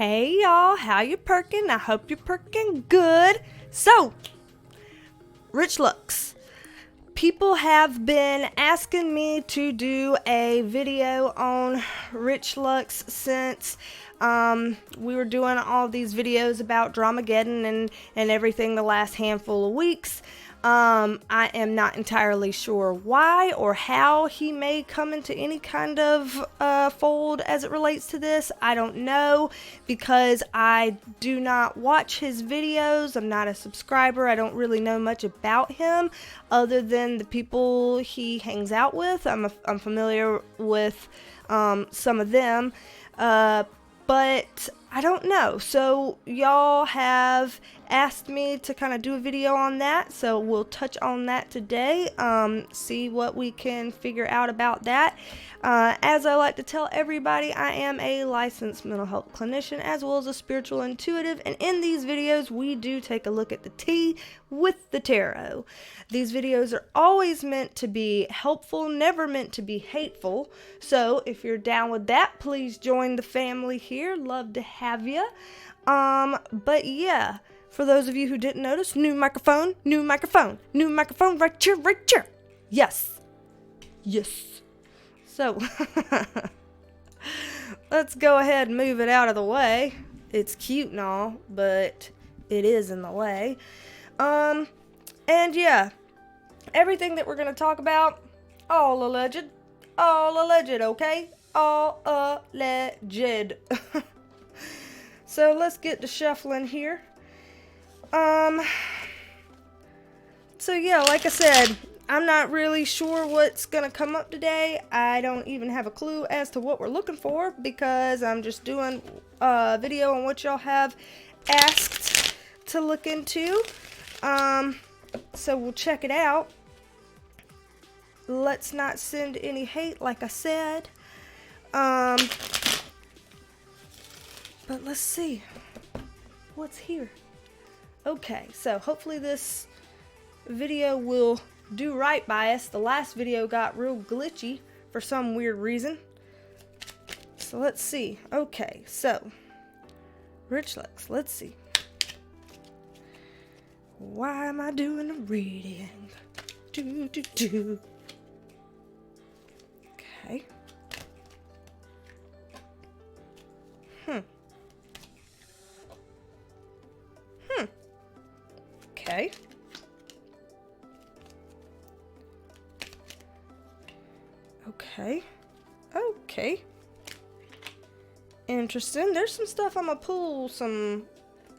Hey y'all, how you perking? I hope you're perking good. So, Rich Looks. People have been asking me to do a video on Rich Lux since we were doing all these videos about Dramageddon and everything the last handful of weeks. I am not entirely sure why or how he may come into any kind of fold as it relates to this. I don't know, because I do not watch his videos. I'm not a subscriber. I don't really know much about him other than the people he hangs out with. I'm familiar with some of them, but I don't know. So y'all have asked me to kind of do a video on that, so we'll touch on that today, see what we can figure out about that. As I like to tell everybody, I am a licensed mental health clinician as well as a spiritual intuitive, and in these videos we do take a look at the tea with the tarot. These videos are always meant to be helpful, never meant to be hateful, so if you're down with that, please join the family here. Love to have you. But yeah, for those of you who didn't notice, new microphone right here. Yes. So, let's go ahead and move it out of the way. It's cute and all, but it is in the way. And yeah, everything that we're going to talk about, all alleged, okay? All alleged. So let's get to shuffling here. So yeah, like I said, I'm not really sure what's gonna come up today. I don't even have a clue as to what we're looking for because I'm just doing a video on what y'all have asked to look into. So we'll check it out. Let's not send any hate, like I said. But let's see what's here. Okay, so hopefully this video will do right by us. The last video got real glitchy for some weird reason. So let's see. Okay, so Rich Lux, let's see. Why am I doing a reading? Okay. Okay. Okay. Interesting. There's some stuff I'm gonna pull some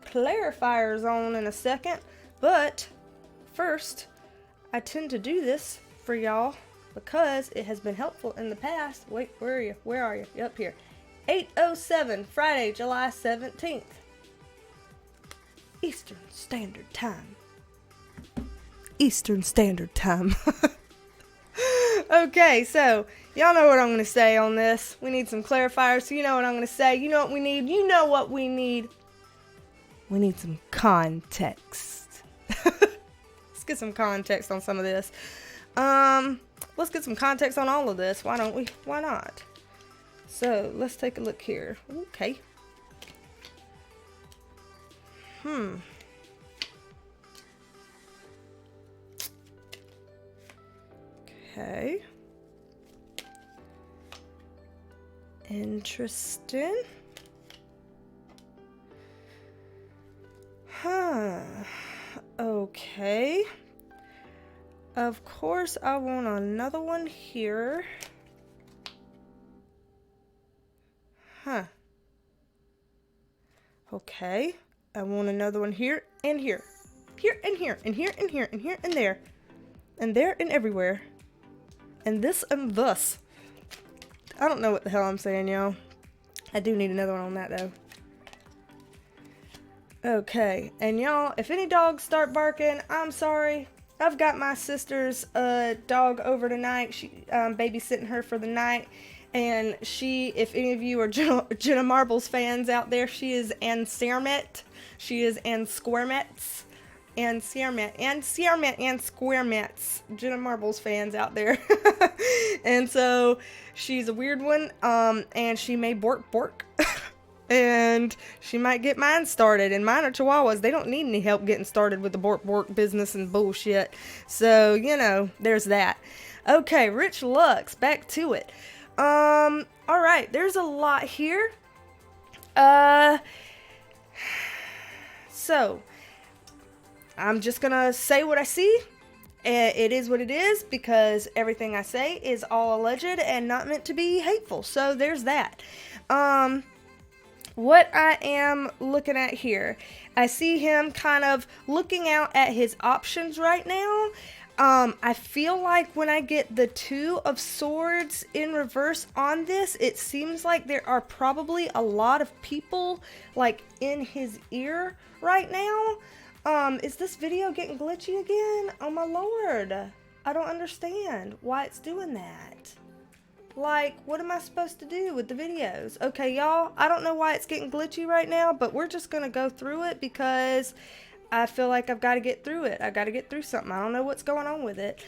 clarifiers on in a second, but first, I tend to do this for y'all because it has been helpful in the past. Wait, where are you? Where are you? Up here. 8:07, Friday, July 17th. Eastern Standard Time. Okay, so y'all know what I'm going to say on this. We need some clarifiers, so you know what I'm going to say. You know what we need. You know what we need. We need some context. Let's get some context on some of this. Let's get some context on all of this. Why don't we? Why not? So, let's take a look here. Okay. Okay. Interesting. Okay. Of course, I want another one here. Okay. I want another one here and here. Here and here and here and here and here and there. And there and everywhere. And this and thus. I don't know what the hell I'm saying, y'all. I do need another one on that, though. Okay. And y'all, if any dogs start barking, I'm sorry. I've got my sister's dog over tonight. She babysitting her for the night. And she, if any of you are Jenna Marbles fans out there, she is Ann Squaremets. She is Ann Squaremets. And Squaremets. Jenna Marbles fans out there. And so she's a weird one. And she may bork. and she might get mine started. And mine are Chihuahuas. They don't need any help getting started with the bork bork business and bullshit. So, you know, there's that. Okay, Rich Lux, back to it. Alright, there's a lot here. So, I'm just gonna say what I see. It is what it is, because everything I say is all alleged and not meant to be hateful. So there's that. What I am looking at here, I see him kind of looking out at his options right now. I feel like when I get the Two of Swords in reverse on this, it seems like there are probably a lot of people like in his ear right now. Is this video getting glitchy again? Oh my lord. I don't understand why it's doing that. Like, what am I supposed to do with the videos? Okay, y'all, I don't know why it's getting glitchy right now, but we're just gonna go through it because I feel like I've got to get through it. I got to get through something. I don't know what's going on with it.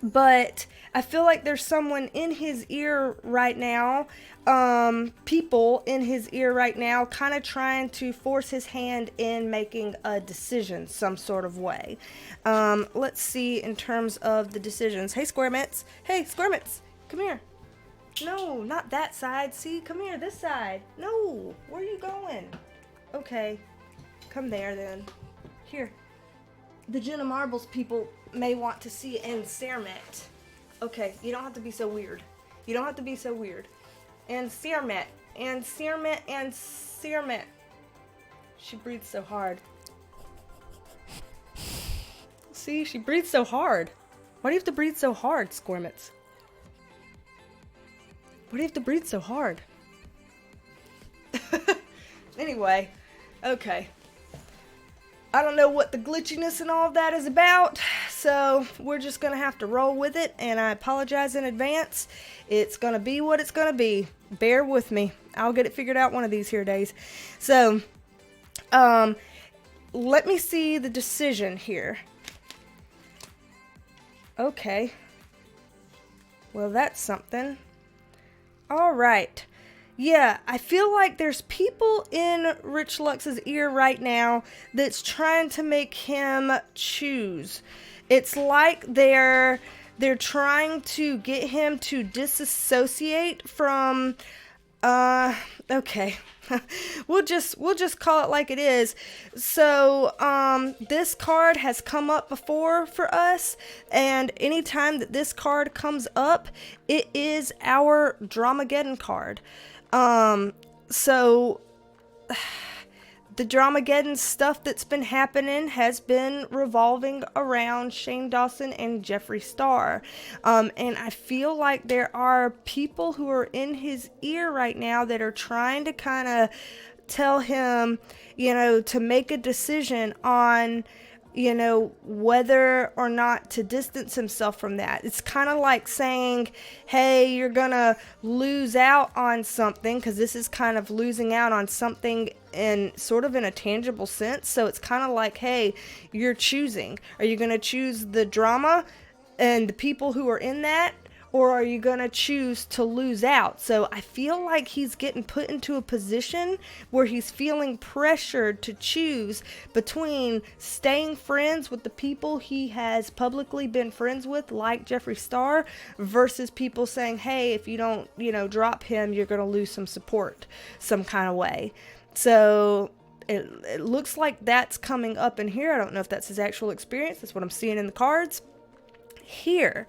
But I feel like there's someone in his ear right now, people in his ear right now, kind of trying to force his hand in making a decision some sort of way. Let's see in terms of the decisions. Hey, Square Mitts. Hey, Square Mitts. Come here. No, not that side. See, come here, this side. No, where are you going? Okay, come there then. Here. The Jenna Marbles people may want to see and Sermet. Okay, you don't have to be so weird. You don't have to be so weird. And Sermet. And Sermet. And Sermet. She breathes so hard. See, she breathes so hard. Why do you have to breathe so hard, Squirmits? Why do you have to breathe so hard? Anyway, okay. I don't know what the glitchiness and all of that is about, so we're just going to have to roll with it, and I apologize in advance. It's going to be what it's going to be. Bear with me. I'll get it figured out one of these here days. So, let me see the decision here. Okay. Well, that's something. All right. Yeah, I feel like there's people in Rich Lux's ear right now that's trying to make him choose. It's like they're trying to get him to disassociate from okay. we'll just call it like it is. So, this card has come up before for us, and anytime that this card comes up, it is our Dramageddon card. So the Dramageddon stuff that's been happening has been revolving around Shane Dawson and Jeffree Star. And I feel like there are people who are in his ear right now that are trying to kind of tell him, you know, to make a decision on, you know, whether or not to distance himself from that. It's kind of like saying, hey, you're gonna lose out on something, because this is kind of losing out on something in sort of in a tangible sense. So it's kind of like, hey, you're choosing. Are you gonna choose the drama and the people who are in that, or are you going to choose to lose out? So I feel like he's getting put into a position where he's feeling pressured to choose between staying friends with the people he has publicly been friends with, like Jeffree Star, versus people saying, hey, if you don't, you know, drop him, you're going to lose some support some kind of way. So it looks like that's coming up in here. I don't know if that's his actual experience. That's what I'm seeing in the cards here.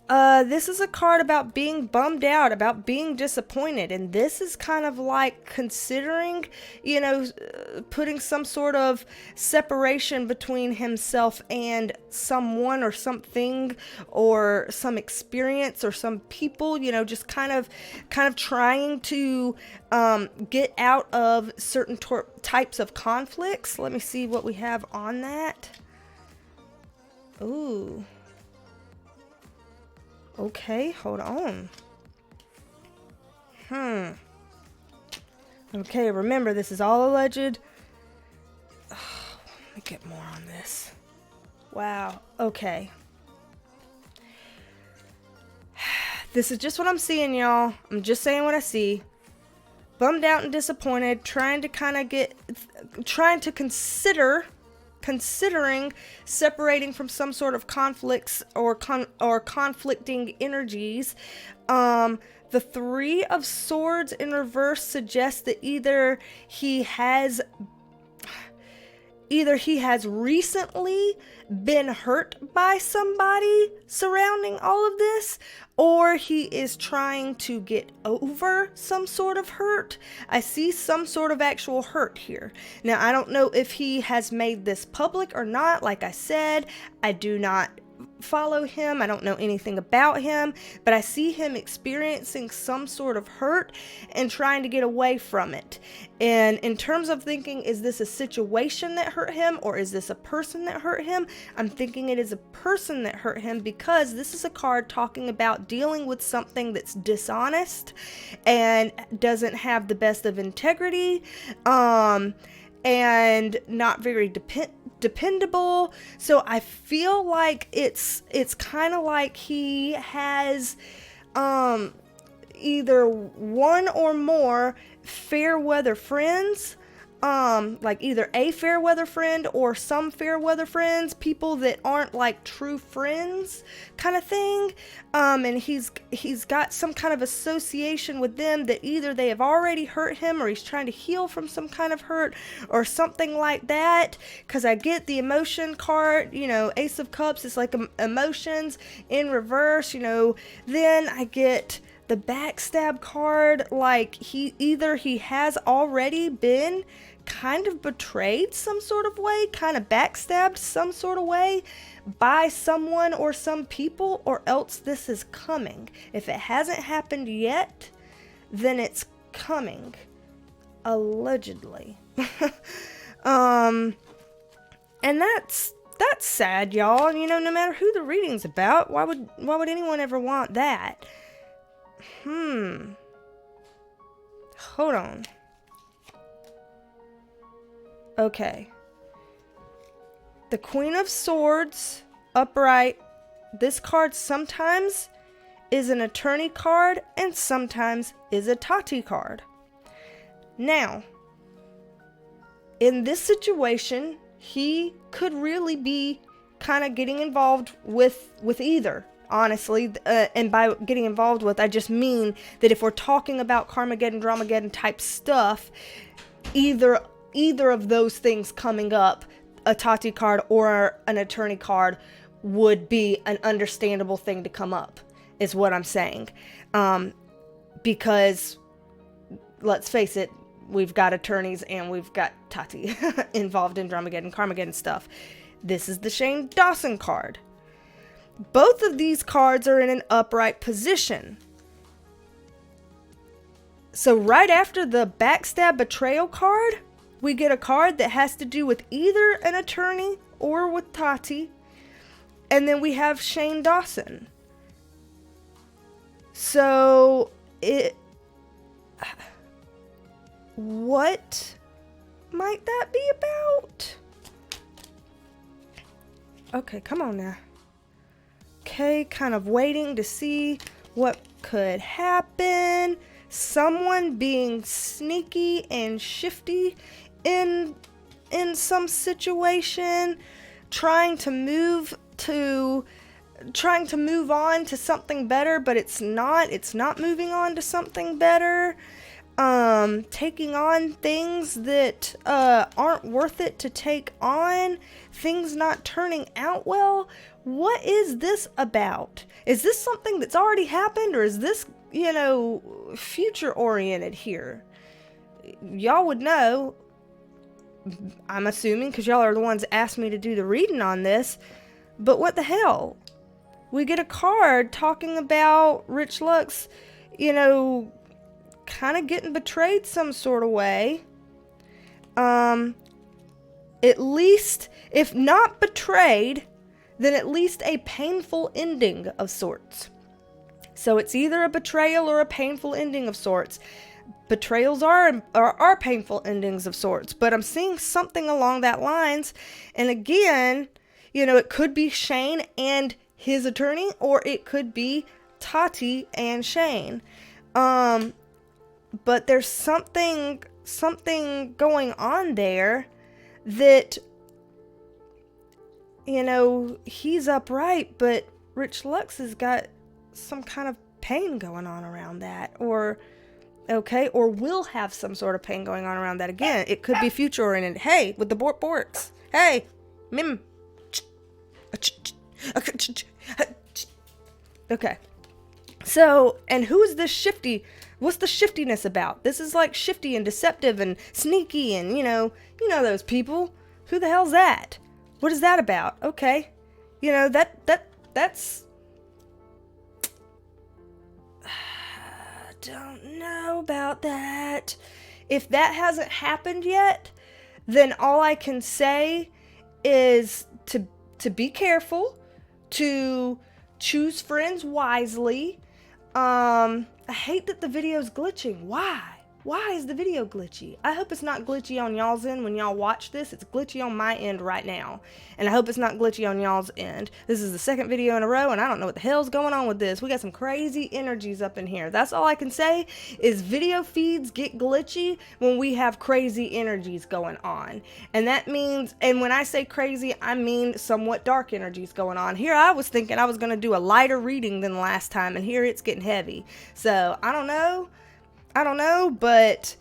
This is a card about being bummed out, about being disappointed, and this is kind of like considering, you know, putting some sort of separation between himself and someone or something or some experience or some people, you know, just kind of trying to get out of certain types of conflicts. Let me see what we have on that. Ooh. Okay, hold on. Okay, remember, this is all alleged. Oh, let me get more on this. Wow, okay. This is just what I'm seeing, y'all. I'm just saying what I see. bummed out and disappointed, trying to considering separating from some sort of conflicts or conflicting energies. The Three of Swords in reverse suggests that either he has recently been hurt by somebody surrounding all of this, or he is trying to get over some sort of hurt. I see some sort of actual hurt here. Now, I don't know if he has made this public or not. Like I said, I do not follow him. I don't know anything about him, but I see him experiencing some sort of hurt and trying to get away from it. And in terms of thinking, is this a situation that hurt him, or is this a person that hurt him? I'm thinking it is a person that hurt him, because this is a card talking about dealing with something that's dishonest and doesn't have the best of integrity, and not very dependable. So I feel like it's kind of like he has either one or more fair weather friends, like either a fair weather friend or some fair weather friends, people that aren't like true friends kind of thing. And he's got some kind of association with them that either they have already hurt him, or he's trying to heal from some kind of hurt or something like that. Because I get the emotion card, Ace of Cups, it's like emotions in reverse, then I get the backstab card, like he has already been kind of betrayed some sort of way, kind of backstabbed some sort of way by someone or some people, or else this is coming. If it hasn't happened yet, then it's coming, allegedly. And that's sad, y'all. No matter who the reading's about, why would anyone ever want that? Hold on. Okay. The Queen of Swords, upright. This card sometimes is an attorney card and sometimes is a Tati card. Now, in this situation, he could really be kind of getting involved with either. Honestly, and by getting involved with, I just mean that if we're talking about Carmageddon, Dramageddon type stuff, either of those things coming up, a Tati card or an attorney card, would be an understandable thing to come up, is what I'm saying. Because, let's face it, we've got attorneys and we've got Tati involved in Dramageddon, Carmageddon stuff. This is the Shane Dawson card. Both of these cards are in an upright position. So right after the backstab betrayal card, we get a card that has to do with either an attorney or with Tati. And then we have Shane Dawson. So what might that be about? Okay, come on now. Okay, kind of waiting to see what could happen. Someone being sneaky and shifty in some situation, trying to move on to something better, but it's not moving on to something better. Taking on things that aren't worth it to take on, things not turning out well. What is this about? Is this something that's already happened, or is this, future oriented here? Y'all would know, I'm assuming, because y'all are the ones that asked me to do the reading on this. But what the hell? We get a card talking about Rich Lux, kind of getting betrayed some sort of way. At least, if not betrayed, then at least a painful ending of sorts. So it's either a betrayal or a painful ending of sorts. Betrayals are painful endings of sorts, but I'm seeing something along that lines. And again, it could be Shane and his attorney, or it could be Tati and Shane. but there's something going on there that, you know, he's upright, but Rich Lux has got some kind of pain going on around that, or will have some sort of pain going on around that. Again, it could be future oriented. Hey, with the borks. Hey, mim. Okay. So, and who is this shifty? What's the shiftiness about? This is like shifty and deceptive and sneaky and, you know those people. Who the hell's that? What is that about? Okay. You know, that's don't know about that. If that hasn't happened yet, then all I can say is to be careful, to choose friends wisely. I hate that the video's glitching. Why is the video glitchy? I hope it's not glitchy on y'all's end when y'all watch this. It's glitchy on my end right now. And I hope it's not glitchy on y'all's end. This is the second video in a row, and I don't know what the hell's going on with this. We got some crazy energies up in here. That's all I can say is video feeds get glitchy when we have crazy energies going on. And that means, and when I say crazy, I mean somewhat dark energies going on. Here I was thinking I was going to do a lighter reading than last time, and here it's getting heavy. So, I don't know, but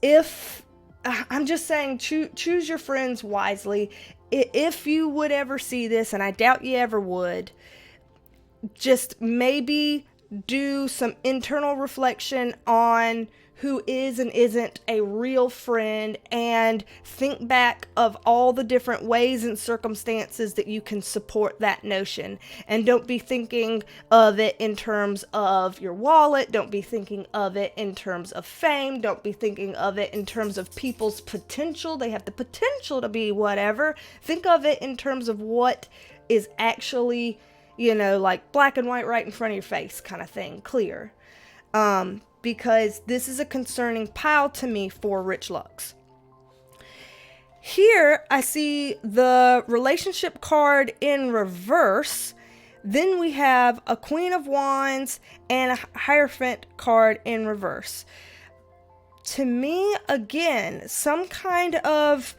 if I'm just saying, choose your friends wisely. If you would ever see this, and I doubt you ever would, just maybe do some internal reflection on who is and isn't a real friend, and think back of all the different ways and circumstances that you can support that notion. And don't be thinking of it in terms of your wallet. Don't be thinking of it in terms of fame. Don't be thinking of it in terms of people's potential. They have the potential to be whatever. Think of it in terms of what is actually, you know, like black and white right in front of your face kind of thing, clear. Because this is a concerning pile to me for Rich Lux. Here, I see the relationship card in reverse. Then we have a Queen of Wands and a Hierophant card in reverse. To me, again, some kind of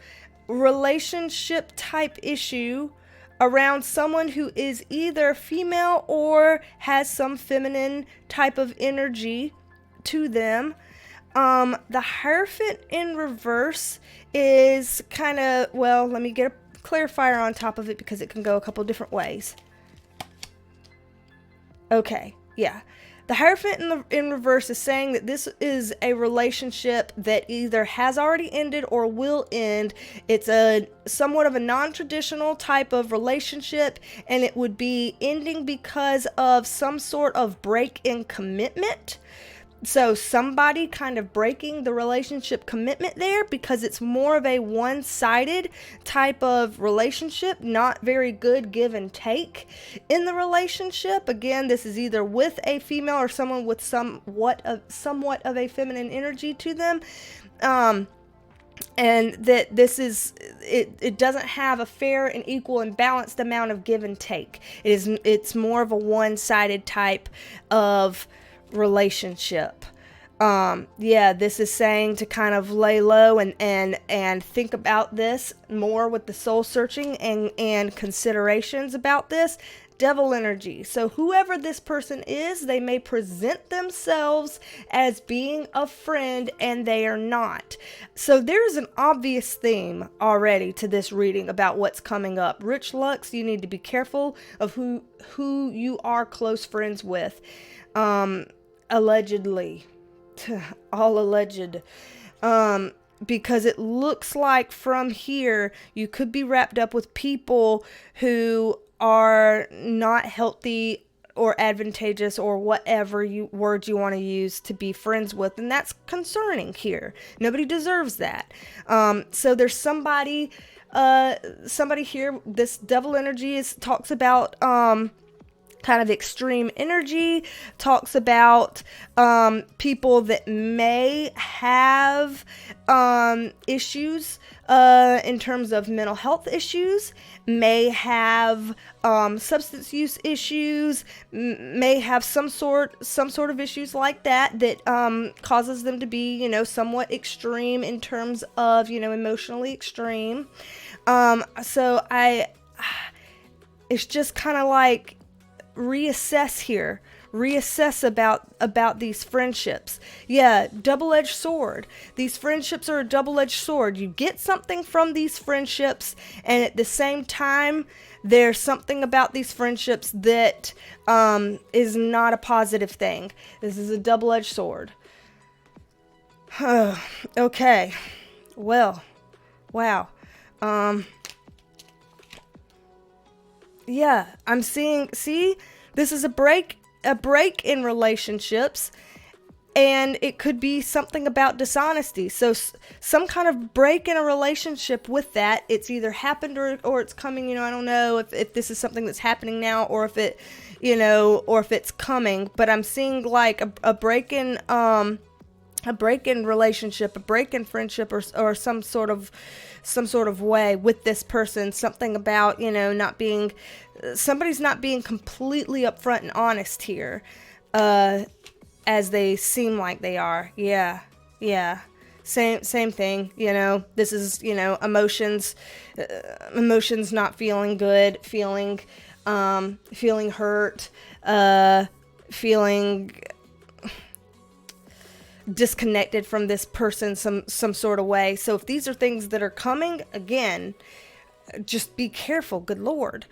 relationship type issue around someone who is either female or has some feminine type of energy to them. The Hierophant in reverse is kind of, well, let me get a clarifier on top of it because it can go a couple different ways. Okay, yeah. The Hierophant in reverse is saying that this is a relationship that either has already ended or will end. It's a somewhat of a non-traditional type of relationship, and it would be ending because of some sort of break in commitment. So somebody kind of breaking the relationship commitment there, because it's more of a one-sided type of relationship, not very good give and take in the relationship. Again, this is either with a female or someone with somewhat of a feminine energy to them. And that this is, it doesn't have a fair and equal and balanced amount of give and take. It's more of a one-sided type of relationship. This is saying to kind of lay low and think about this more with the soul searching and considerations about this. Devil energy. So whoever this person is, they may present themselves as being a friend and they are not. So there's an obvious theme already to this reading about what's coming up. Rich Lux, you need to be careful of who you are close friends with. Allegedly. All alleged. Because it looks like from here you could be wrapped up with people who are not healthy or advantageous or whatever word you want to use to be friends with, and that's concerning here. Nobody deserves that. So there's somebody here. This devil energy talks about kind of extreme energy, talks about people that may have issues in terms of mental health issues, may have substance use issues, may have some sort of issues like that causes them to be, you know, somewhat extreme in terms of, you know, emotionally extreme. So it's just kind of like, reassess here. Reassess about these friendships. Yeah, double-edged sword. These friendships are a double-edged sword. You get something from these friendships, and at the same time, there's something about these friendships that is not a positive thing. This is a double-edged sword. Okay. Well, wow. Yeah, I'm seeing, see, this is a break in relationships, and it could be something about dishonesty. So some kind of break in a relationship with that. It's either happened or it's coming, you know, I don't know if this is something that's happening now or if it, you know, or if it's coming, but I'm seeing like a break in relationship, a break in friendship, or some sort of way with this person. Something about, you know, somebody's not being completely upfront and honest here, as they seem like they are. Yeah. Same thing, you know. This is, you know, emotions not feeling good, feeling hurt, feeling disconnected from this person some sort of way. So if these are things that are coming, again, just be careful. Good Lord.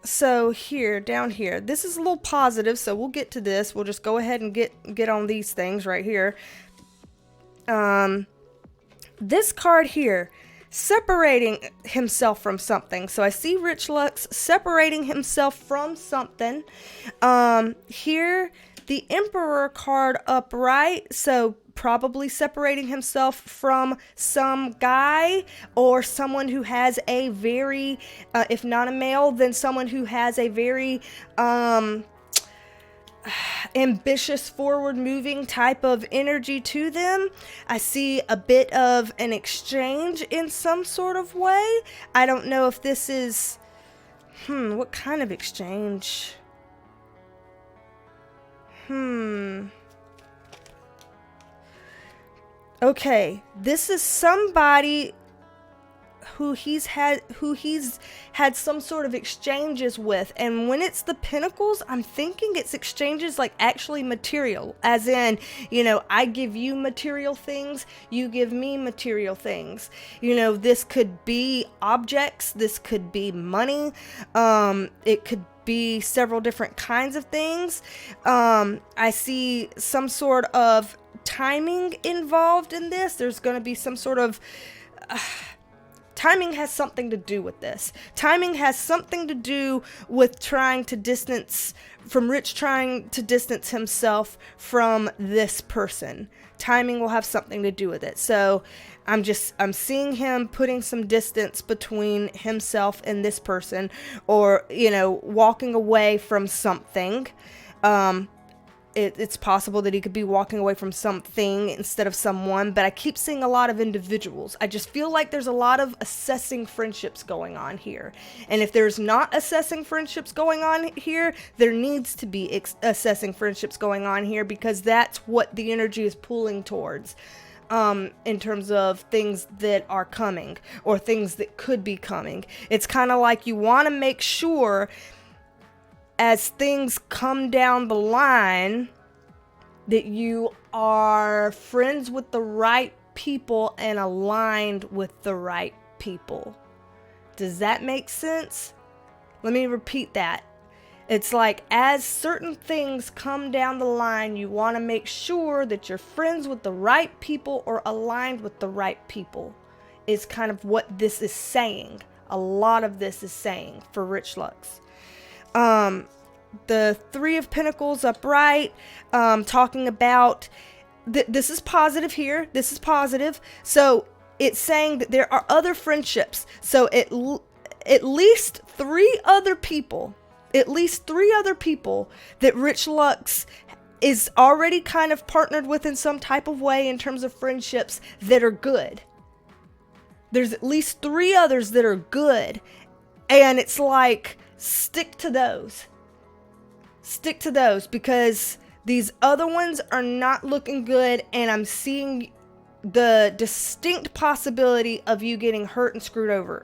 So here, down here, this is a little positive, so we'll get to this. We'll just go ahead and get on these things right here. This card here, separating himself from something. So I see Rich Lux separating himself from something. Here, the Emperor card upright, so probably separating himself from some guy or someone who has a very, if not a male, then someone who has a very ambitious, forward-moving type of energy to them. I see a bit of an exchange in some sort of way. I don't know if this is, what kind of exchange? Okay, this is somebody who he's had some sort of exchanges with, and when it's the Pentacles, I'm thinking it's exchanges like actually material, as in, you know, I give you material things, you give me material things. You know, this could be objects, this could be money, it could be several different kinds of things. I see some sort of timing involved in this. There's going to be some sort of timing has something to do with this. Timing has something to do with trying to distance himself from this person. Timing will have something to do with it. So I'm seeing him putting some distance between himself and this person, or, you know, walking away from something. It's possible that he could be walking away from something instead of someone, but I keep seeing a lot of individuals. I just feel like there's a lot of assessing friendships going on here. And if there's not assessing friendships going on here, there needs to be assessing friendships going on here, because that's what the energy is pulling towards. In terms of things that are coming or things that could be coming. It's kind of like you want to make sure as things come down the line that you are friends with the right people and aligned with the right people. Does that make sense? Let me repeat that. It's like, as certain things come down the line, you want to make sure that you're friends with the right people or aligned with the right people, is kind of what this is saying. A lot of this is saying for Rich Lux. The Three of Pentacles upright, talking about, this is positive here. This is positive. So it's saying that there are other friendships. So at least three other people that Rich Lux is already kind of partnered with in some type of way in terms of friendships that are good. There's at least three others that are good. And it's like, stick to those. Stick to those, because these other ones are not looking good, and I'm seeing the distinct possibility of you getting hurt and screwed over.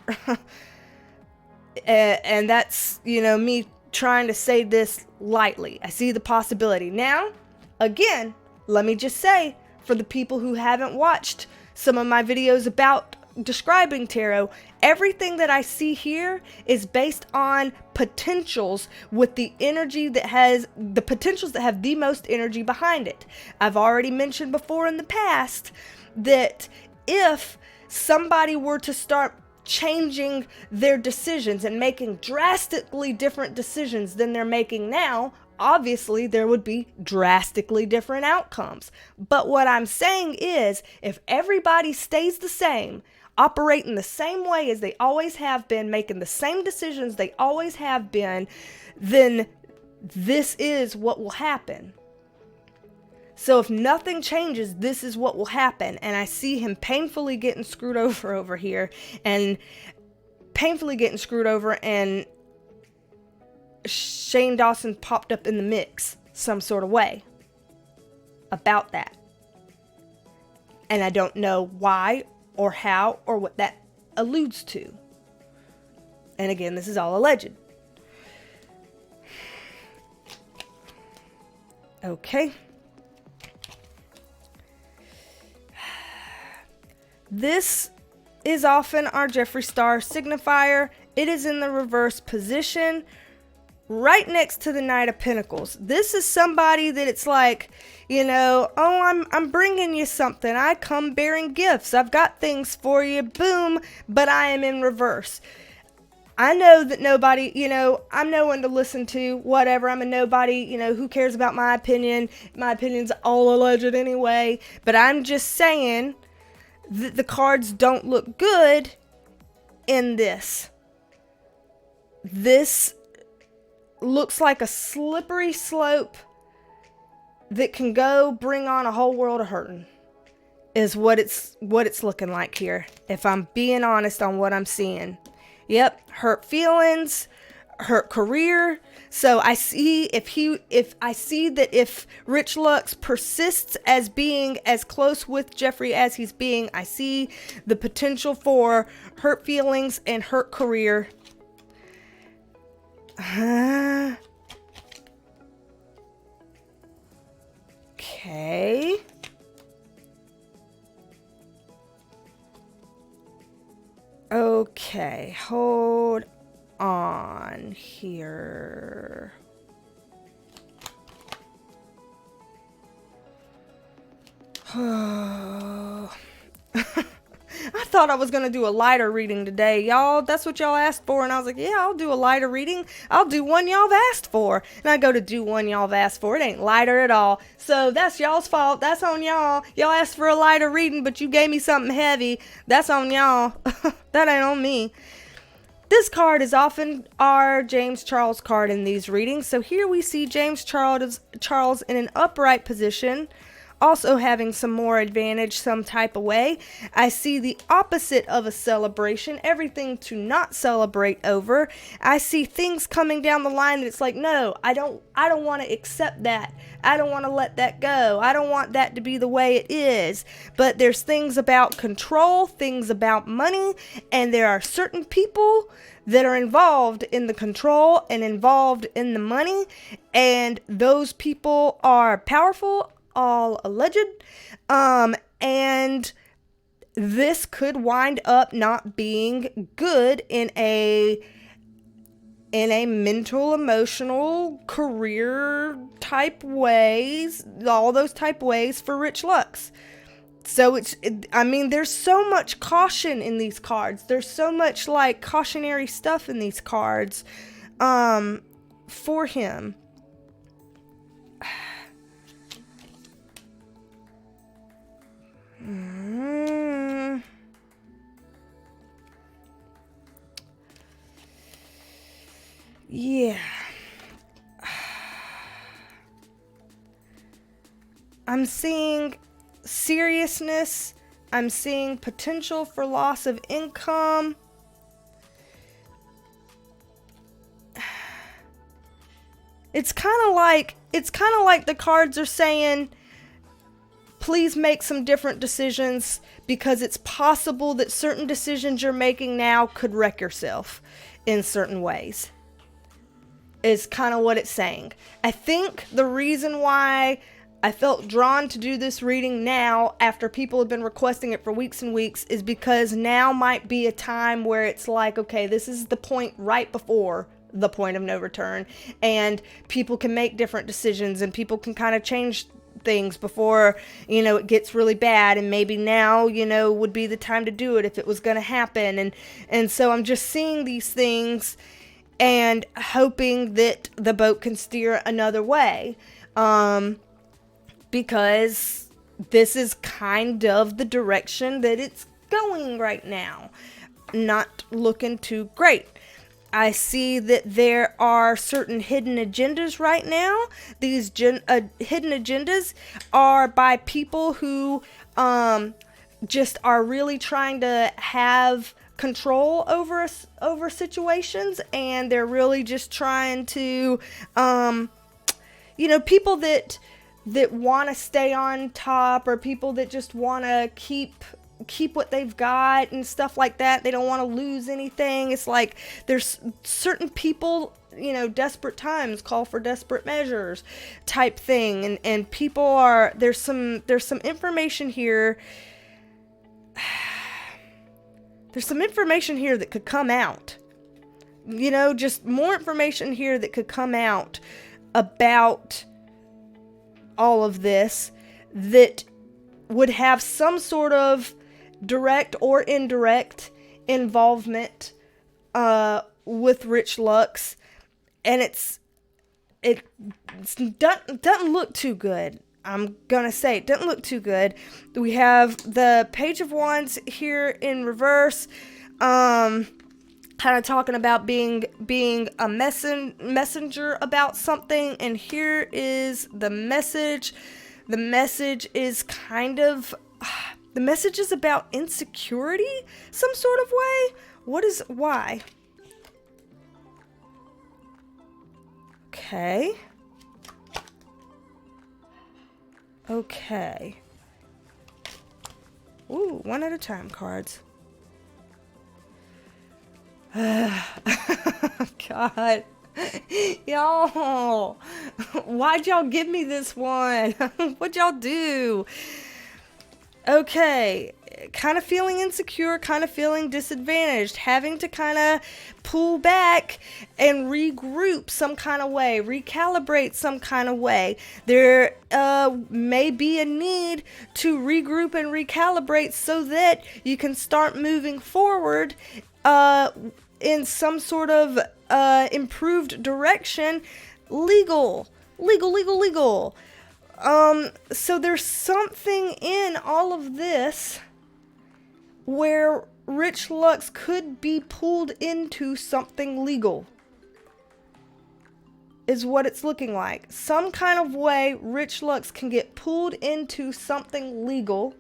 And that's, me trying to say this lightly. I see the possibility. Now, again, let me just say, for the people who haven't watched some of my videos about describing tarot, everything that I see here is based on potentials with the energy that has the potentials that have the most energy behind it. I've already mentioned before in the past that if somebody were to start changing their decisions and making drastically different decisions than they're making now, obviously there would be drastically different outcomes. But what I'm saying is, if everybody stays the same, operating the same way as they always have been, making the same decisions they always have been, then this is what will happen. So if nothing changes, this is what will happen. And I see him painfully getting screwed over here, and Shane Dawson popped up in the mix some sort of way about that. And I don't know why or how or what that alludes to. And again, this is all alleged. Okay. This is often our Jeffree Star signifier. It is in the reverse position, right next to the Knight of Pentacles. This is somebody that it's like, I'm bringing you something. I come bearing gifts. I've got things for you. Boom. But I am in reverse. I know that nobody, I'm no one to listen to, whatever. I'm a nobody, who cares about my opinion? My opinion's all alleged anyway. But I'm just saying that the cards don't look good in this. This looks like a slippery slope that can go bring on a whole world of hurting, is what it's looking like here, if I'm being honest on what I'm seeing. Yep, hurt feelings, hurt career. So I see if Rich Lux persists as being as close with Jeffree as he's being, I see the potential for hurt feelings and hurt career. Okay. Okay, hold on here. I thought I was going to do a lighter reading today, y'all. That's what y'all asked for. And I was like, yeah, I'll do a lighter reading. I'll do one y'all have asked for. And I go to do one y'all have asked for. It ain't lighter at all. So that's y'all's fault. That's on y'all. Y'all asked for a lighter reading, but you gave me something heavy. That's on y'all. That ain't on me. This card is often our James Charles card in these readings. So here we see James Charles in an upright position, also having some more advantage some type of way. I see the opposite of a celebration, everything to not celebrate over. I see things coming down the line and it's like, no, I don't want to accept that. I don't want to let that go. I don't want that to be the way it is. But there's things about control, things about money, and there are certain people that are involved in the control and involved in the money, and those people are powerful, all alleged, and this could wind up not being good in a mental, emotional, career type ways, all those type ways for Rich Lux. So there's so much caution in these cards. There's so much like cautionary stuff in these cards for him. I'm seeing seriousness. I'm seeing potential for loss of income. It's kind of like the cards are saying, please make some different decisions, because it's possible that certain decisions you're making now could wreck yourself in certain ways. Is kind of what it's saying. I think the reason why I felt drawn to do this reading now, after people have been requesting it for weeks and weeks, is because now might be a time where it's like, okay, this is the point right before the point of no return, and people can make different decisions, and people can kind of change things before, it gets really bad, and maybe now, would be the time to do it if it was going to happen, and so I'm just seeing these things and hoping that the boat can steer another way, because this is kind of the direction that it's going right now. Not looking too great. I see that there are certain hidden agendas right now. These hidden agendas are by people who just are really trying to have control over situations, and they're really just trying to, people that want to stay on top, or people that just want to keep what they've got and stuff like that. They don't want to lose anything. It's like there's certain people, desperate times call for desperate measures type thing, and people are, there's some information here. There's some information here that could come out. Just more information here that could come out about all of this that would have some sort of direct or indirect involvement with Rich Lux, and it doesn't look too good. I'm gonna say it doesn't look too good. We have the Page of Wands here in reverse, kind of talking about being a messenger about something, and here is the message. The message is the message is about insecurity, some sort of way. Why? Okay. Ooh, one at a time cards. God. Y'all. Why'd y'all give me this one? What'd y'all do? Okay, kind of feeling insecure, kind of feeling disadvantaged, having to kind of pull back and regroup some kind of way, recalibrate some kind of way. There may be a need to regroup and recalibrate so that you can start moving forward in some sort of improved direction. Legal. So there's something in all of this where Rich Lux could be pulled into something legal, is what it's looking like. Some kind of way Rich Lux can get pulled into something legal,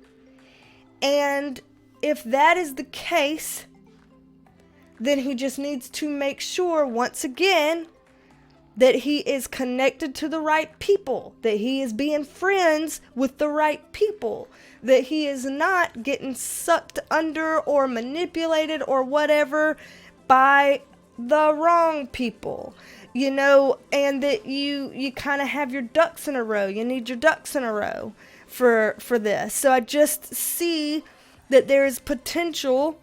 and if that is the case, then he just needs to make sure, once again, that he is connected to the right people, that he is being friends with the right people, that he is not getting sucked under or manipulated or whatever by the wrong people, and that you kind of have your ducks in a row. You need your ducks in a row for this. So I just see that there is potential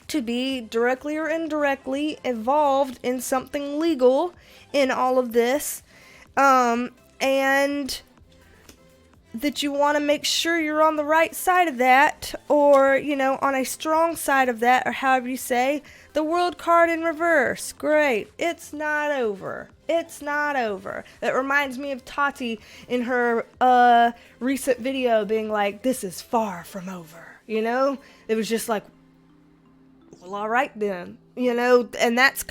to be directly or indirectly involved in something legal in all of this, and that you want to make sure you're on the right side of that, or on a strong side of that, or however you say. The World card in reverse. Great. It's not over. That reminds me of Tati in her recent video being like, this is far from over. It was just like, well, all right then, you know, and that's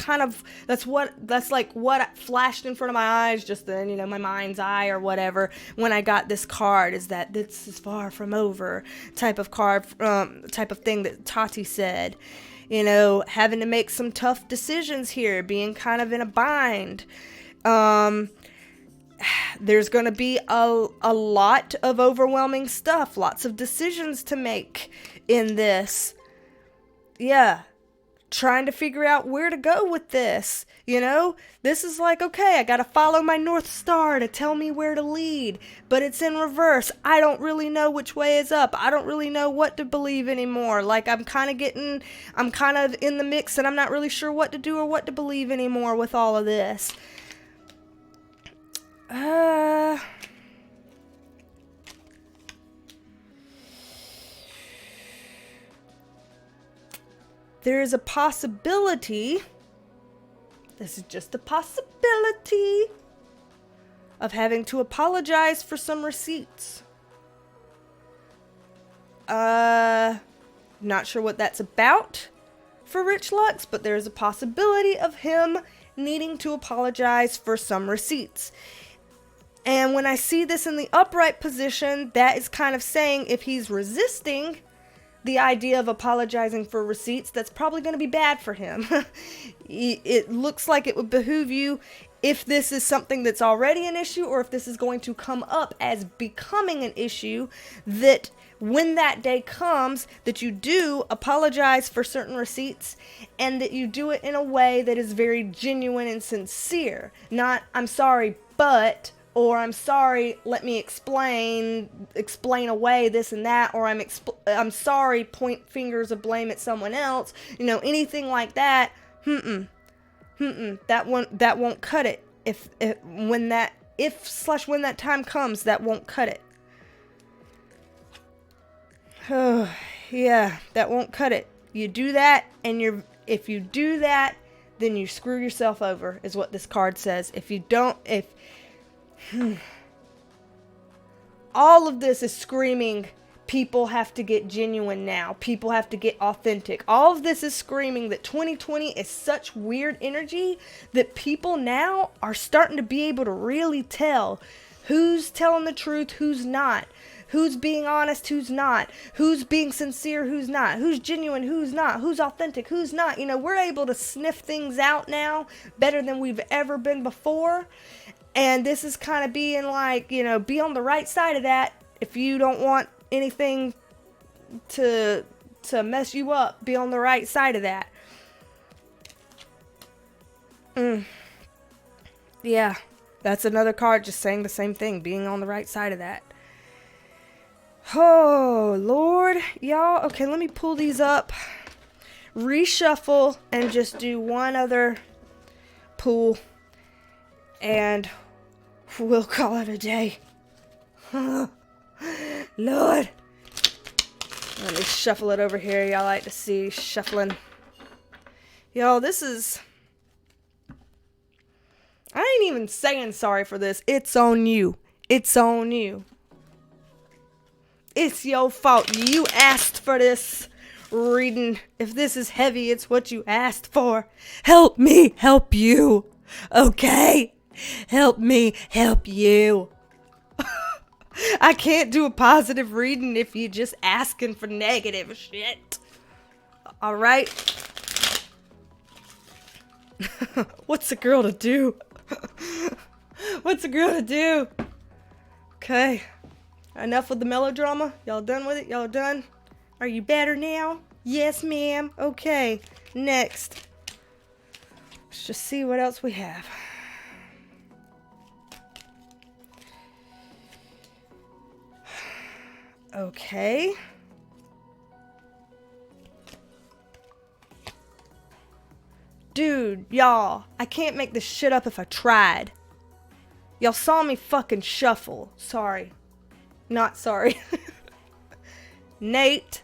like what flashed in front of my eyes just then, you know, my mind's eye or whatever, when I got this card, is that this is far from over type of card, type of thing that Tati said, you know, having to make some tough decisions here, being kind of in a bind. There's going to be a lot of overwhelming stuff, lots of decisions to make in this. Yeah, trying to figure out where to go with this, you know? This is like, okay, I gotta follow my North Star to tell me where to lead, but it's in reverse. I don't really know which way is up. I don't really know what to believe anymore. Like, I'm kind of in the mix, and I'm not really sure what to do or what to believe anymore with all of this. There is a possibility, this is just a possibility, of having to apologize for some receipts. Not sure what that's about for Rich Lux, but there's a possibility of him needing to apologize for some receipts. And when I see this in the upright position, that is kind of saying if he's resisting the idea of apologizing for receipts, that's probably going to be bad for him. It looks like it would behoove you, if this is something that's already an issue, or if this is going to come up as becoming an issue, that when that day comes, that you do apologize for certain receipts, and that you do it in a way that is very genuine and sincere. Not, I'm sorry, but... or I'm sorry, let me explain away this and that, or I'm sorry, point fingers of blame at someone else, you know, anything like that. That won't cut it. When that time comes, that won't cut it. Oh, yeah, that won't cut it. You do that, and if you do that, then you screw yourself over, is what this card says. All of this is screaming, people have to get genuine now. People have to get authentic. All of this is screaming that 2020 is such weird energy that people now are starting to be able to really tell who's telling the truth, who's not. Who's being honest, who's not. Who's being sincere, who's not. Who's genuine, who's not. Who's authentic, who's not. You know, we're able to sniff things out now better than we've ever been before. And this is kind of being like, you know, be on the right side of that. If you don't want anything to mess you up, be on the right side of that. Yeah, that's another card just saying the same thing, being on the right side of that. Oh, Lord, y'all. Okay, let me pull these up, reshuffle, and just do one other pull, and we'll call it a day. Lord. Let me shuffle it over here. Y'all like to see shuffling. Y'all, this is... I ain't even saying sorry for this. It's on you. It's on you. It's your fault. You asked for this reading. If this is heavy, it's what you asked for. Help me help you. Okay? Help me help you. I can't do a positive reading if you're just asking for negative shit. Alright? What's a girl to do? What's a girl to do? Okay. Enough with the melodrama. Y'all done with it? Y'all done? Are you better now? Yes, ma'am. Okay. Next. Let's just see what else we have. Okay. Dude, y'all, I can't make this shit up if I tried. Y'all saw me fucking shuffle. Sorry. Not sorry. Nate,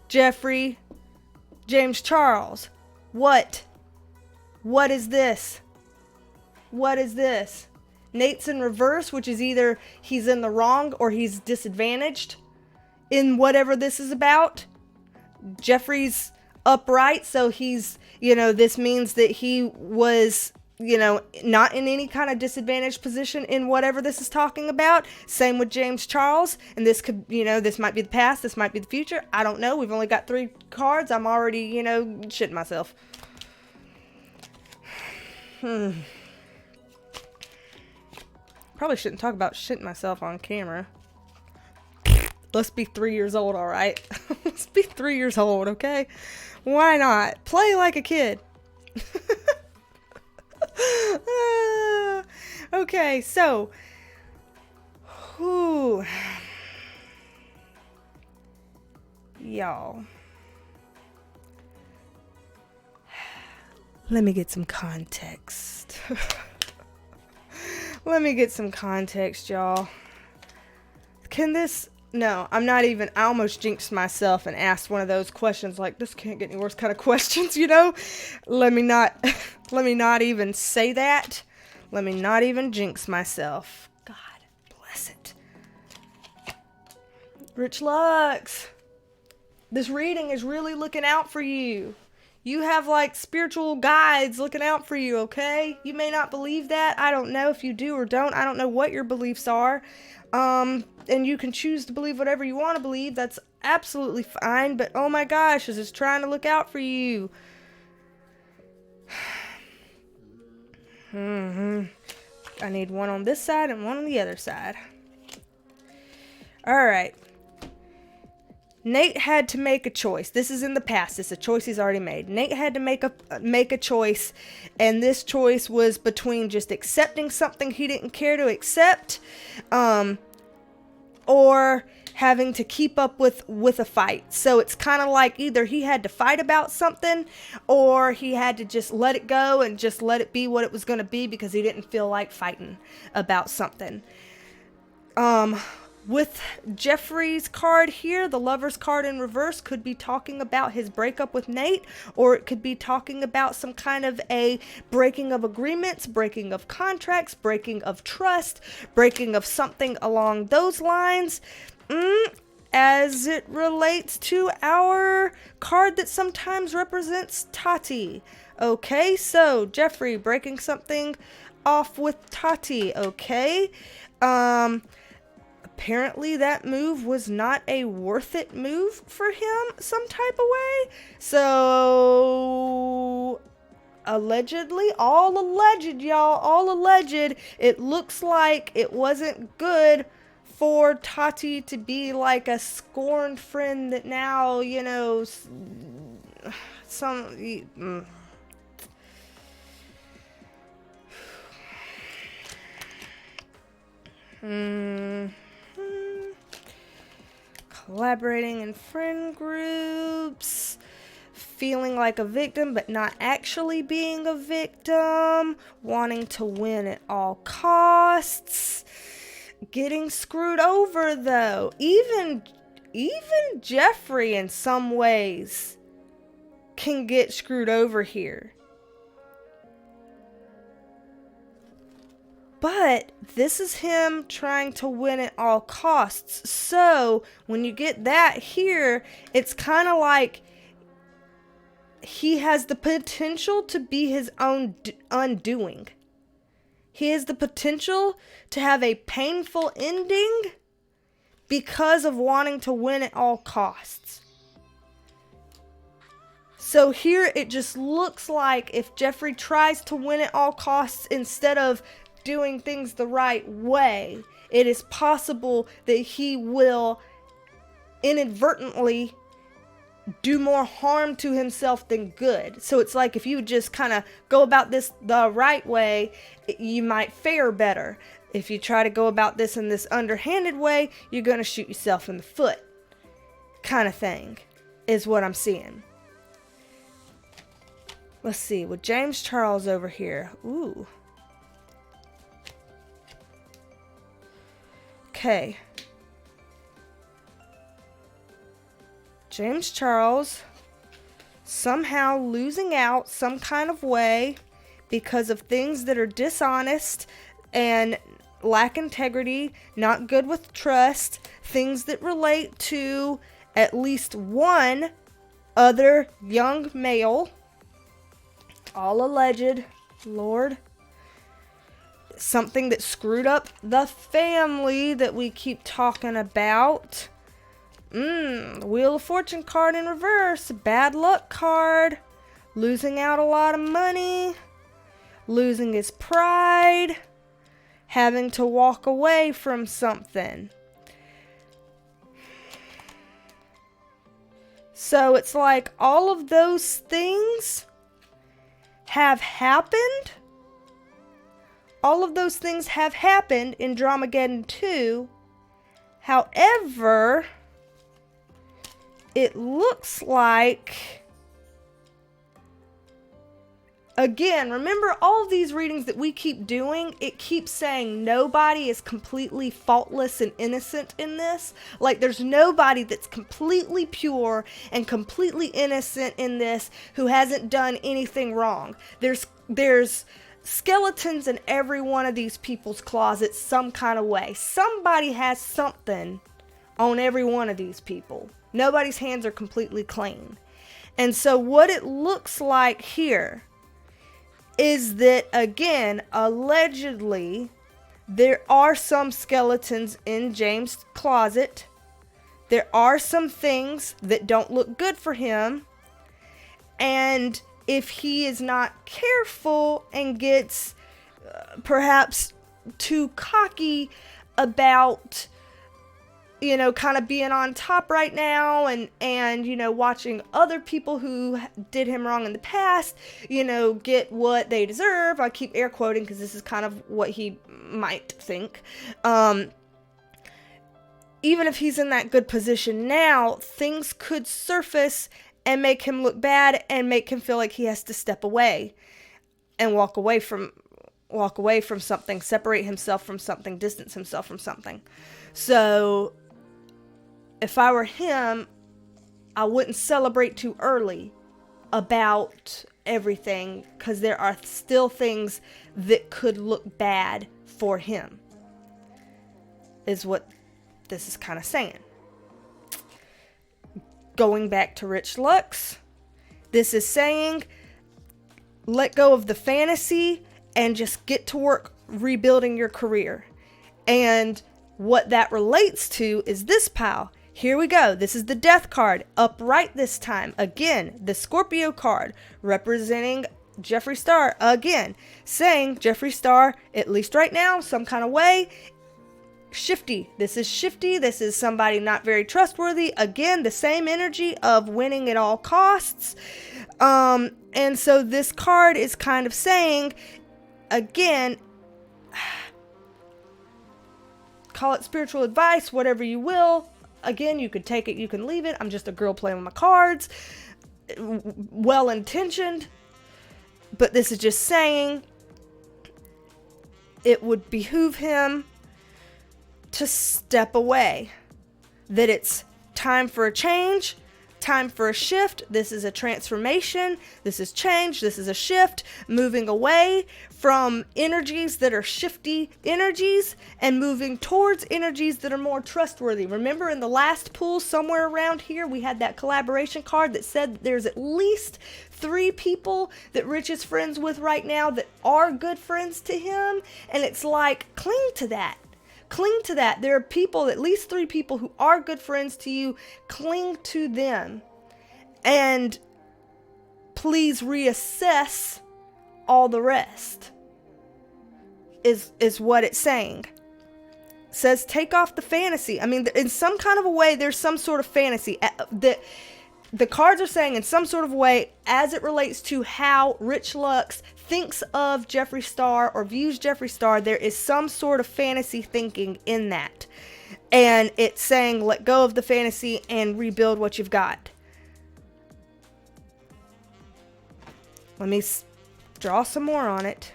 Jeffree, James Charles. What? What is this? What is this? Nate's in reverse, which is either he's in the wrong or he's disadvantaged in whatever this is about. Jeffree's upright. So he's, this means that he was, not in any kind of disadvantaged position in whatever this is talking about. Same with James Charles. And this could, this might be the past. This might be the future. I don't know. We've only got 3 cards. I'm already, shitting myself. Probably shouldn't talk about shitting myself on camera. Let's be 3 years old, all right? Let's be 3 years old, okay? Why not? Play like a kid. Okay, so. Y'all. Let me get some context. Let me get some context, y'all. No, I'm not even, I almost jinxed myself and asked one of those questions like, this can't get any worse kind of questions, Let me not even say that. Let me not even jinx myself. God bless it. Rich Lux, this reading is really looking out for you. You have like spiritual guides looking out for you, okay? You may not believe that. I don't know if you do or don't. I don't know what your beliefs are. And you can choose to believe whatever you want to believe. That's absolutely fine. But oh my gosh, this is trying to look out for you. I need one on this side and one on the other side. All right. Nate had to make a choice. This is in the past. It's a choice he's already made. Nate had to make a choice, and this choice was between just accepting something he didn't care to accept, or having to keep up with a fight. So it's kind of like either he had to fight about something, or he had to just let it go and just let it be what it was going to be because he didn't feel like fighting about something. With Jeffree's card here, the Lover's card in reverse could be talking about his breakup with Nate, or it could be talking about some kind of a breaking of agreements, breaking of contracts, breaking of trust, breaking of something along those lines, as it relates to our card that sometimes represents Tati. Okay, so Jeffree breaking something off with Tati, okay? Apparently that move was not a worth it move for him some type of way. So allegedly, all alleged, y'all, all alleged, it looks like it wasn't good for Tati to be like a scorned friend that now, collaborating in friend groups, feeling like a victim but not actually being a victim, wanting to win at all costs, getting screwed over though. Even Jeffree in some ways can get screwed over here. But this is him trying to win at all costs. So when you get that here, it's kind of like he has the potential to be his own undoing. He has the potential to have a painful ending because of wanting to win at all costs. So here it just looks like if Jeffree tries to win at all costs instead of doing things the right way, it is possible that he will inadvertently do more harm to himself than good. So it's like if you just kind of go about this the right way, you might fare better. If you try to go about this in this underhanded way, you're going to shoot yourself in the foot, kind of thing, is what I'm seeing. Let's see, with James Charles over here. Ooh. Okay. James Charles somehow losing out some kind of way because of things that are dishonest and lack integrity, not good with trust, things that relate to at least one other young male, all alleged, Lord. Something that screwed up the family that we keep talking about. Wheel of Fortune card in reverse. Bad luck card. Losing out a lot of money. Losing his pride. Having to walk away from something. So it's like all of those things have happened. All of those things have happened in Dramageddon 2. However, it looks like, again, remember all of these readings that we keep doing, it keeps saying nobody is completely faultless and innocent in this. Like, there's nobody that's completely pure and completely innocent in this who hasn't done anything wrong. There's skeletons in every one of these people's closets some kind of way. Somebody has something on every one of these people. Nobody's hands are completely clean. And so what it looks like here is that, again, allegedly, there are some skeletons in James' closet. There are some things that don't look good for him. And if he is not careful and gets perhaps too cocky about, kind of being on top right now and watching other people who did him wrong in the past, get what they deserve. I keep air quoting because this is kind of what he might think. Even if he's in that good position now, things could surface and make him look bad and make him feel like he has to step away and walk away from something, separate himself from something, distance himself from something. So if I were him, I wouldn't celebrate too early about everything, because there are still things that could look bad for him, is what this is kind of saying. Going back to Rich Lux, this is saying let go of the fantasy and just get to work rebuilding your career. And what that relates to is this pile. Here we go. This is the Death card, upright this time. Again, the Scorpio card representing Jeffree Star. Again, saying Jeffree Star, at least right now, some kind of way, shifty. This is shifty. This is somebody not very trustworthy. Again, the same energy of winning at all costs. And so this card is kind of saying, again, call it spiritual advice, whatever you will. Again, you could take it, you can leave it. I'm just a girl playing with my cards. Well-intentioned. But this is just saying it would behoove him to step away. That it's time for a change, time for a shift. This is a transformation. This is change. This is a shift. Moving away from energies that are shifty energies and moving towards energies that are more trustworthy. Remember in the last pool, somewhere around here, we had that collaboration card that said that there's at least 3 people that Rich is friends with right now that are good friends to him. And it's like, cling to that. Cling to that. There are people, at least 3 people who are good friends to you. Cling to them. And please reassess all the rest. Is what it's saying. It says take off the fantasy. I mean, in some kind of a way, there's some sort of fantasy that the cards are saying in some sort of way as it relates to how Rich Lux thinks of Jeffree Star or views Jeffree Star. There is some sort of fantasy thinking in that. And it's saying let go of the fantasy and rebuild what you've got. Let me draw some more on it.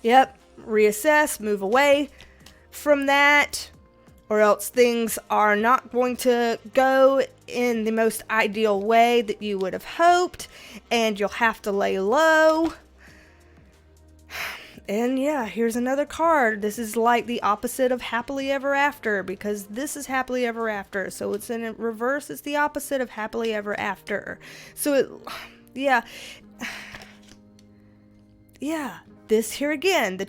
Yep, reassess, move away from that, or else things are not going to go in the most ideal way that you would have hoped, and you'll have to lay low. And yeah, here's another card. This is like the opposite of happily ever after, because this is happily ever after. So it's in reverse. It's the opposite of happily ever after. So it, yeah. Yeah, this here again,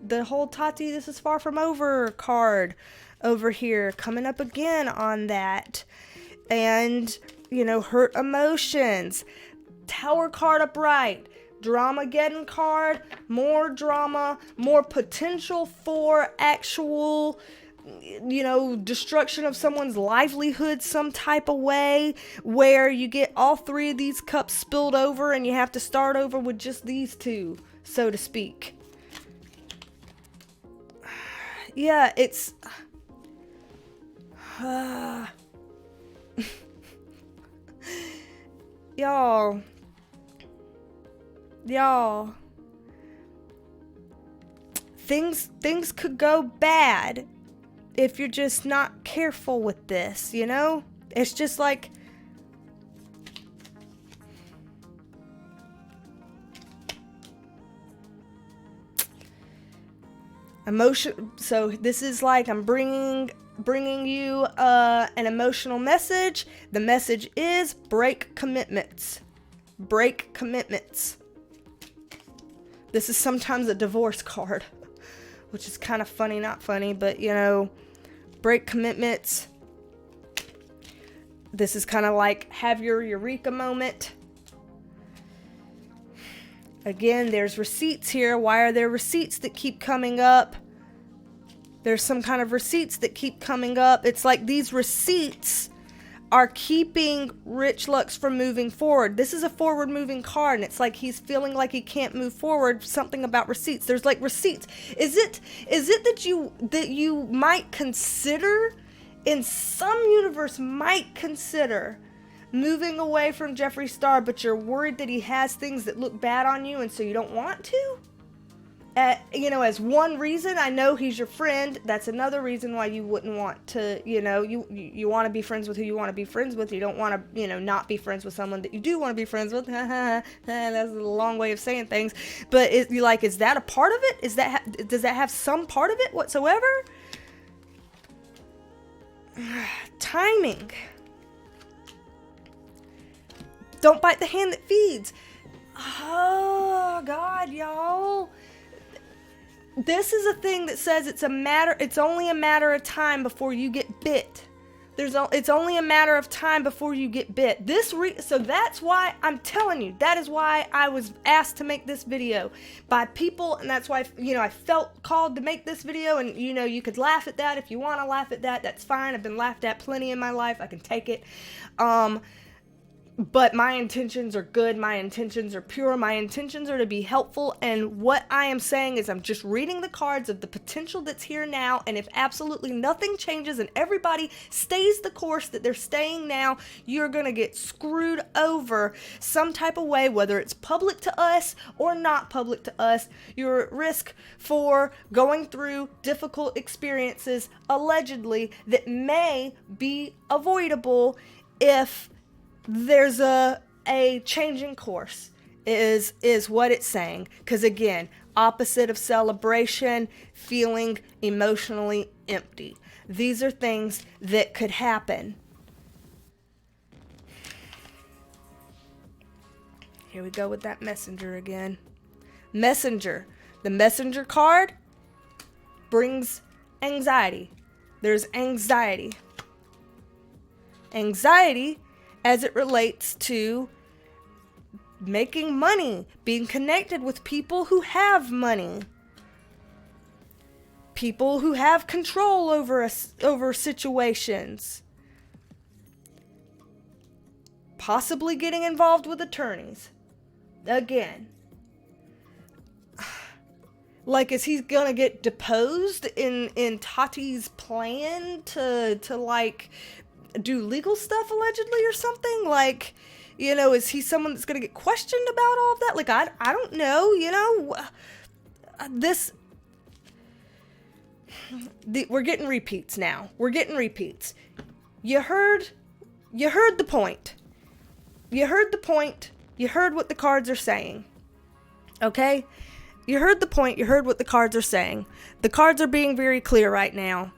the whole Tati, this is far from over card over here, coming up again on that. And, you know, hurt emotions. Tower card upright. Dramageddon card. More drama. More potential for actual, you know, destruction of someone's livelihood some type of way, where you get all three of these cups spilled over and you have to start over with just these two, so to speak. Yeah, it's y'all, things could go bad if you're just not careful with this, you know? It's just like, emotion. So this is like, I'm bringing you an emotional message. The message is break commitments. Break commitments. This is sometimes a divorce card, which is kind of funny, not funny, but you know, break commitments. This is kind of like have your eureka moment. Again, there's receipts here. Why are there receipts that keep coming up? There's some kind of receipts that keep coming up. It's like these receipts are keeping Rich Lux from moving forward. This is a forward moving card, and it's like he's feeling like he can't move forward. Something about receipts. There's like receipts. Is it that you might consider, in some universe might consider moving away from Jeffree Star, but you're worried that he has things that look bad on you, and so you don't want to? You know, as one reason. I know he's your friend. That's another reason why you wouldn't want to, you know, you want to be friends with who you want to be friends with. You don't want to, you know, not be friends with someone that you do want to be friends with. That's a long way of saying things. But is that a part of it? Does that have some part of it whatsoever? Timing. Don't bite the hand that feeds. Oh, God, y'all. This is a thing that says it's only a matter of time before you get bit. It's only a matter of time before you get bit. So that's why I'm telling you, that is why I was asked to make this video by people, and that's why, you know, I felt called to make this video. And, you know, you could laugh at that if you want to laugh at that. That's fine. I've been laughed at plenty in my life. I can take it. But my intentions are good. My intentions are pure. My intentions are to be helpful. And what I am saying is I'm just reading the cards of the potential that's here now. And if absolutely nothing changes and everybody stays the course that they're staying now, you're going to get screwed over some type of way, whether it's public to us or not public to us. You're at risk for going through difficult experiences, allegedly, that may be avoidable if there's a changing course, is what it's saying. Because again, opposite of celebration, feeling emotionally empty. These are things that could happen. Here we go with that messenger again. Messenger. The messenger card brings anxiety. There's anxiety. Anxiety as it relates to making money, being connected with people who have money, people who have control over situations, possibly getting involved with attorneys. Again, like, is he gonna get deposed in Tati's plan to like do legal stuff allegedly or something? Like, you know, is he someone that's gonna get questioned about all of that? Like, I don't know, you know. We're getting repeats now. We're getting repeats. You heard the point. You heard the point. You heard what the cards are saying. Okay? you heard the point. You heard what the cards are saying. The cards are being very clear right now.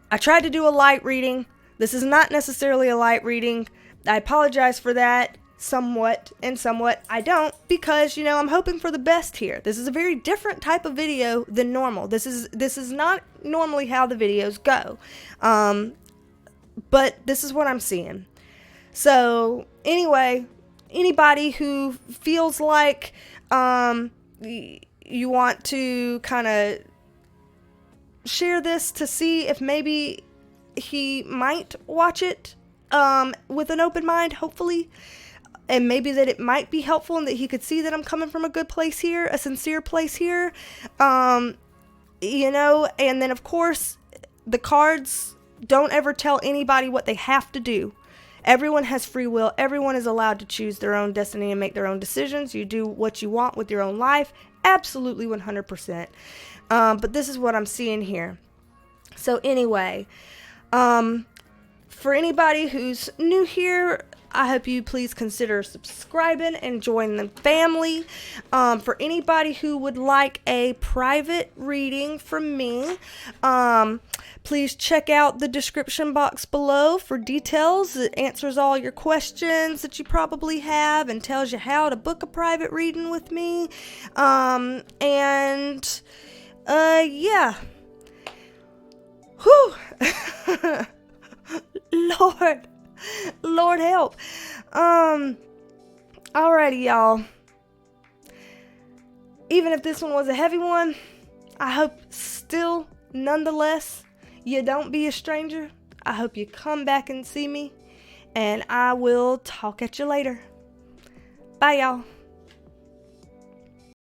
I tried to do a light reading. This is not necessarily a light reading. I apologize for that somewhat I don't, because I'm hoping for the best here. This is a very different type of video than normal. This is not normally how the videos go. But this is what I'm seeing. So anyway, anybody who feels like you want to kind of share this to see if maybe he might watch it with an open mind, hopefully, and maybe that it might be helpful and that he could see that I'm coming from a good place here, a sincere place here, and then of course the cards don't ever tell anybody what they have to do. Everyone has free will. Everyone is allowed to choose their own destiny and make their own decisions. You do what you want with your own life. Absolutely 100%. But this is what I'm seeing here. So anyway, for anybody who's new here, I hope you please consider subscribing and join the family. For anybody who would like a private reading from me, please check out the description box below for details. It answers all your questions that you probably have and tells you how to book a private reading with me. Yeah. Whew. Lord help. Alrighty, y'all. Even if this one was a heavy one, I hope still, nonetheless, you don't be a stranger. I hope you come back and see me, and I will talk at you later. Bye, y'all.